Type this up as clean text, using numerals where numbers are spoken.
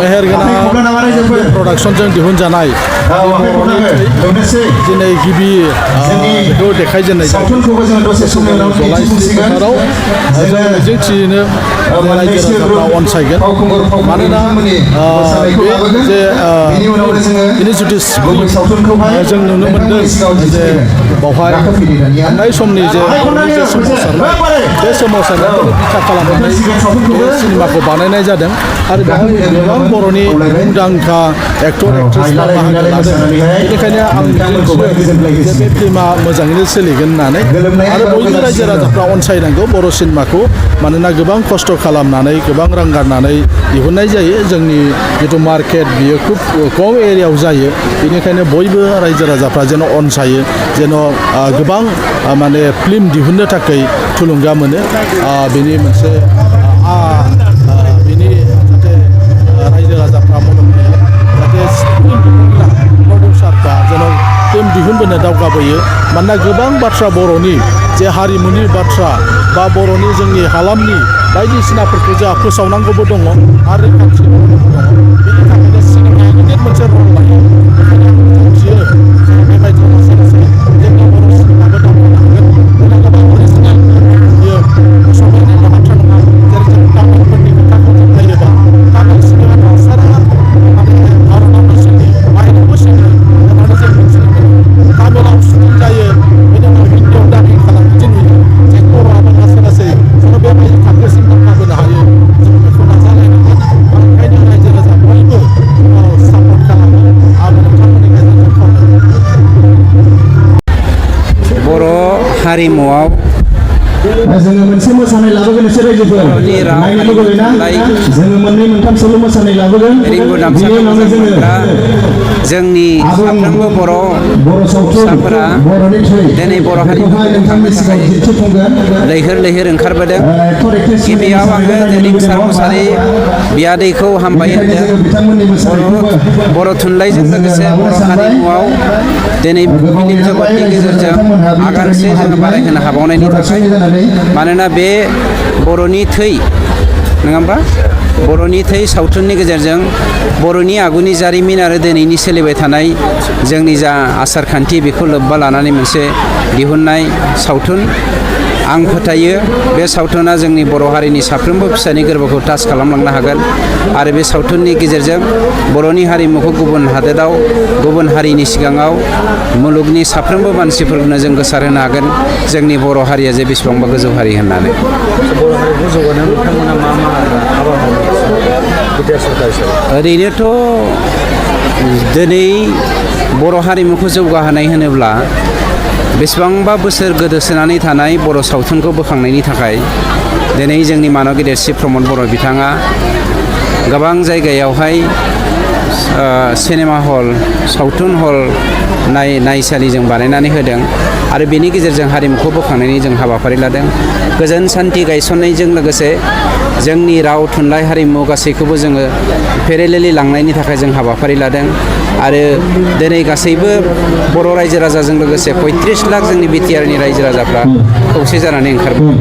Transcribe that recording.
मेहेरगोनां प्रडाक्शनजों दिहुनजानाय दिनै गिबि बेखौ देखायजेननाय जलाय फोथाराव जों मिजिंथिनो रायजो राजाफ्रा अनसायगोन मानोना बे जे इनिसिएटिभ्स जों नुनो मोनदों जे बावहाय थांनाय समनि जे सोमावसारनाय बे सोमावसारनायखौ बिथा खालामनानै बे सिनेमाखौ बानायनाय जादों आरो बेवहाय गोबां बर'नि मुंदांखा एक्टर एक्ट्रेसफ्रा बाहागो लादों बेनिखायनो आं मिजिंथियो जे बे फिल्मा मोजाङैनो सोलिगोन होननानै आरो बयबो रायजो राजाफ्रा अनसायनांगौ बर' सिनेमाखौ मानोना गोबां खस्थ' खालामनानै गोबां रां गारनानै दिहुननाय जायो जोंनि जिथु मार्केट बियो खुब खम एरियायाव जायो बेनिखायनो बयबो रायजो राजाफ्रा जेन अनसायो जेन गोबां माने फिल्म दिहुननो थाखाय थुलुंगा मोनो बेनि मोनसे बेनि जाहाथे रायजो राजाफ्रा मदद होयो जाहाथे फिल्म दिहुनग्रा प्रडिउसारफ्रा जेन फिल्म दिहुनबोनो दावगाबोयो मानोना गोबां बाथ्रा बर'नि जे हारिमुनि बाथ्रा बा बर'नि जोंनि हालामनि बायदिसिनाफोरखौ जोंहा फोसावनांगौबो दङ आरो रैखाथि होनांगौबो दङ बेनि थाखायनो सिनेमाया गिदिर मोनसे रल लायो बेखायनो आं मिजिंथियो बेबायदिनो लासै लासै जोंनि बर' सिनेमाबो दावगानो हागोन गोबां गोबां अरिजिनेलफोर बियो समायनायल' बाथ्रा नङा जेरै जों तामिलफोरनि खोथाखौ जों नायोबा तामिल सिनेमानि सारा माने भारतआवनो सोलियो बाहेरायावबो सोलियो होननानै जों मिथिनो मोनो तामिलाव सुटिं जायो बेनि उनाव हिन्दीआव दाबिं खालामनाय नुयो जे बर'आबो लासै लासै जोङो बेबायदि थाखोसिम दावगाबोनो हायो जों बेखौ नाजालायनांगोन ओंखायनो रायजो राजा बयबो सापर्ट खालामो आरो नोंथांमोननि गेजेरजों खावलायो बर' हारिमुआव जोङो मोनसे मोसानाय लाबोगोन एसे रायजोफोर नायनो लुगैयोना जोङो मोननै मोनथामसोल' मोसानाय लाबोगोन रिंगु दामसा मोसाग्रा जोंनि साफ्रोमबो बर' फिसाफोरा दिनै बर' हारिमुखौ फोथांनो थाखाय लैहोर लैहोर ओंखारबोदों गिबियाव आङो रिंसार मुसाहारि बियादैखौ हामबाय होनदों बर' थुनलाइजों लोगोसे बर' हारिमुआव दिनै फिल्म जगतनि गेजेरजों आगानसे जोङो बारायहोनो हाबावनायनि थाखाय मानोना बे बर'नि थै नङा होमबा बर'नि थै सावथुननि गेजेरजों बर'नि आगुनि जारिमिन आरो दिनैनि सोलिबाय थानाय जोंनि जा आसार खान्थि बेखौ लोब्बा लानानै मोनसे दिहुननाय सावथुन आं फोथायो बे सावथुना जोंनि बर' हारिनि साफ्रोमबो फिसानि गोरबोखौ टाच खालामलांनो हागोन आरो बे सावथुननि गेजेरजों बर'नि हारिमुखौ गुबुन हादोराव गुबुन हारिनि सिगाङाव मुलुगनि साफ्रोमबो मानसिफोरनो जों गोसारहोनो हागोन जोंनि बर' हारिया जे बेसेबांबा गोजौ हारि होननानै बर' हारिखौ जौगानायाव नोंथांमोना मा मा हाबा मावो बिटिआर सरकार हिसाबै ओरैनोथ' दिनै बर' हारिमुखौ जौगाहोनाय होनोब्ला बेसेबांबा बोसोर गोदोसोनानै थानाय बर' सावथुनखौ बोखांनायनि थाखाय दिनै जोंनि मानव गेदेरसि प्रमद बर' बिथाङा गोबां जायगायावहाय सिनेमा हल सावथुन हल नायसालि जों बानायनानै होदों आरो बेनि गेजेरजों हारिमुखौ बोखांनायनि जों हाबाफारि लादों गोजोन सान्थि गायसननायजों लोगोसे जोंनि राव थुनलाइ हारिमु गासैखौबो जोङो पेरेलेलि लांनायनि थाखाय जों हाबाफारि लादों आरो दिनै गासैबो बर' रायजो राजाजों लोगोसे 35 लाख जोंनि बिटिआरनि रायजो राजाफ्रा खौसे जानानै ओंखारबोदों